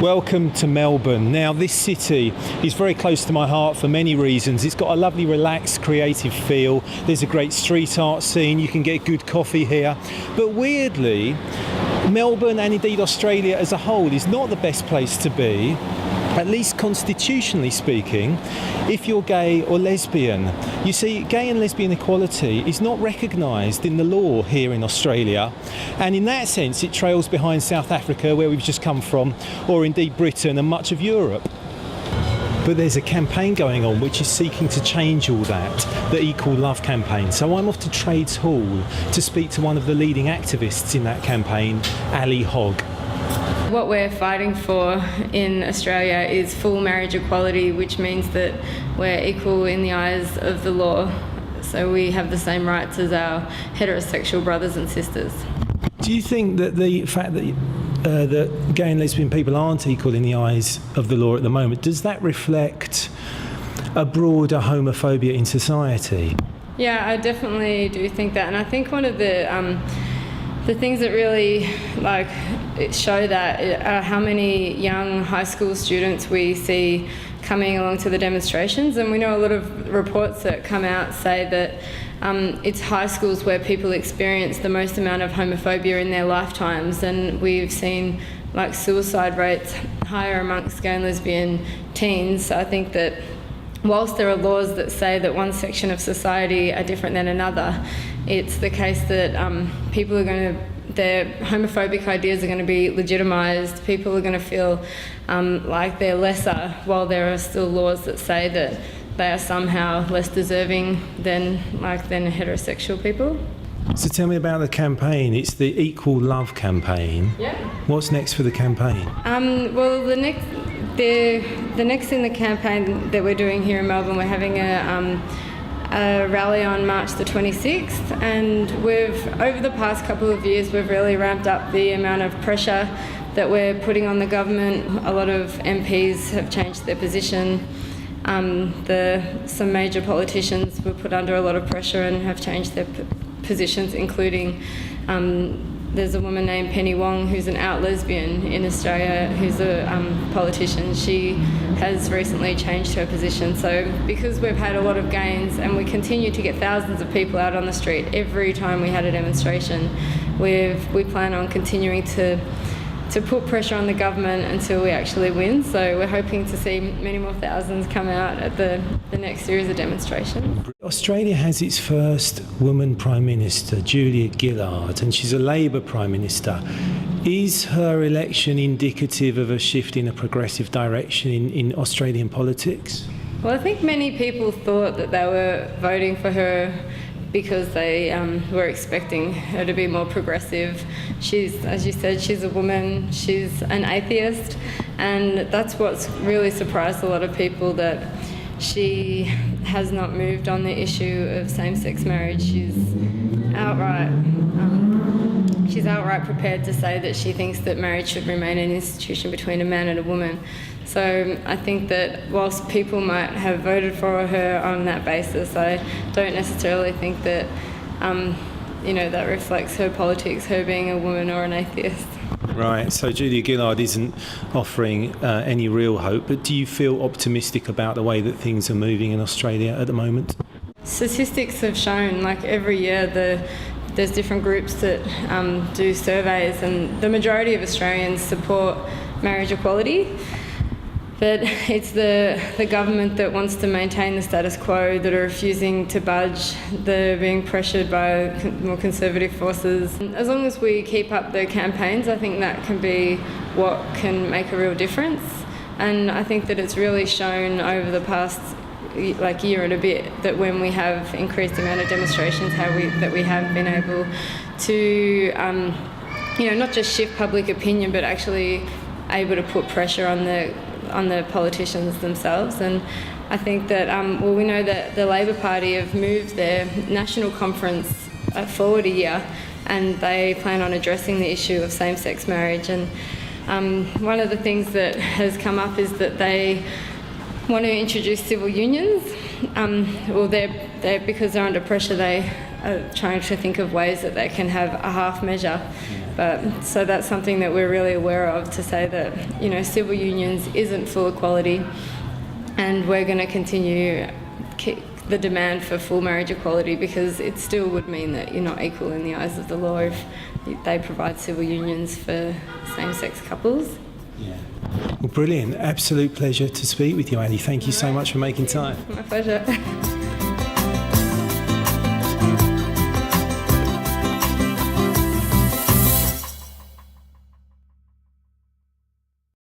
Welcome to Melbourne. Now, this city is very close to my heart for many reasons. It's got a lovely, relaxed, creative feel. There's a great street art scene. You can get good coffee here. But weirdly, Melbourne and indeed Australia as a whole is not the best place to be, at least constitutionally speaking, if you're gay or lesbian. You see, gay and lesbian equality is not recognised in the law here in Australia, and in that sense it trails behind South Africa, where we've just come from, or indeed Britain and much of Europe. But there's a campaign going on which is seeking to change all that, the Equal Love campaign. So I'm off to Trades Hall to speak to one of the leading activists in that campaign, Ali Hogg. What we're fighting for in Australia is full marriage equality, which means that we're equal in the eyes of the law. So we have the same rights as our heterosexual brothers and sisters. Do you think that the fact that that gay and lesbian people aren't equal in the eyes of the law at the moment, does that reflect a broader homophobia in society? Yeah, I definitely do think that, and I think one of the things that really show that are how many young high school students we see coming along to the demonstrations. And we know a lot of reports that come out say that it's high schools where people experience the most amount of homophobia in their lifetimes, and we've seen suicide rates higher amongst gay and lesbian teens. So I think that whilst there are laws that say that one section of society are different than another, it's the case that their homophobic ideas are going to be legitimised. People are going to feel like they're lesser, while there are still laws that say that they are somehow less deserving than heterosexual people. So tell me about the campaign. It's the Equal Love campaign. Yeah. What's next for the campaign? Well, the next in the campaign that we're doing here in Melbourne, we're having a rally on March the 26th, and over the past couple of years we've really ramped up the amount of pressure that we're putting on the government. A lot of MPs have changed their position. Some major politicians were put under a lot of pressure and have changed their positions, including there's a woman named Penny Wong who's an out lesbian in Australia, who's a politician. She has recently changed her position. So because we've had a lot of gains and we continue to get thousands of people out on the street every time we had a demonstration, we plan on continuing to put pressure on the government until we actually win. So we're hoping to see many more thousands come out at the next series of demonstrations. Australia has its first woman Prime Minister, Julia Gillard, and she's a Labour Prime Minister. Is her election indicative of a shift in a progressive direction in Australian politics? Well, I think many people thought that they were voting for her because they were expecting her to be more progressive. She's, as you said, she's a woman, she's an atheist, and that's what's really surprised a lot of people, that she has not moved on the issue of same-sex marriage. She's outright prepared to say that she thinks that marriage should remain an institution between a man and a woman. So I think that whilst people might have voted for her on that basis, I don't necessarily think that that reflects her politics, her being a woman or an atheist. Right, so Julia Gillard isn't offering any real hope, but do you feel optimistic about the way that things are moving in Australia at the moment? Statistics have shown, every year, there's different groups that do surveys, and the majority of Australians support marriage equality. But it's the government that wants to maintain the status quo, that are refusing to budge. They're being pressured by more conservative forces. As long as we keep up the campaigns, I think that can be what can make a real difference. And I think that it's really shown over the past year and a bit that when we have increased the amount of demonstrations, that we have been able to not just shift public opinion, but actually able to put pressure on the politicians themselves. And I think that we know that the Labor Party have moved their national conference forward a year, and they plan on addressing the issue of same-sex marriage. And one of the things that has come up is that they want to introduce civil unions. Because they're under pressure, they are trying to think of ways that they can have a half measure. But so that's something that we're really aware of, to say that, you know, civil unions isn't full equality, and we're going to continue the demand for full marriage equality, because it still would mean that you're not equal in the eyes of the law if they provide civil unions for same-sex couples. Yeah. Well, brilliant. Absolute pleasure to speak with you, Ali. Thank you so much for making time. My pleasure.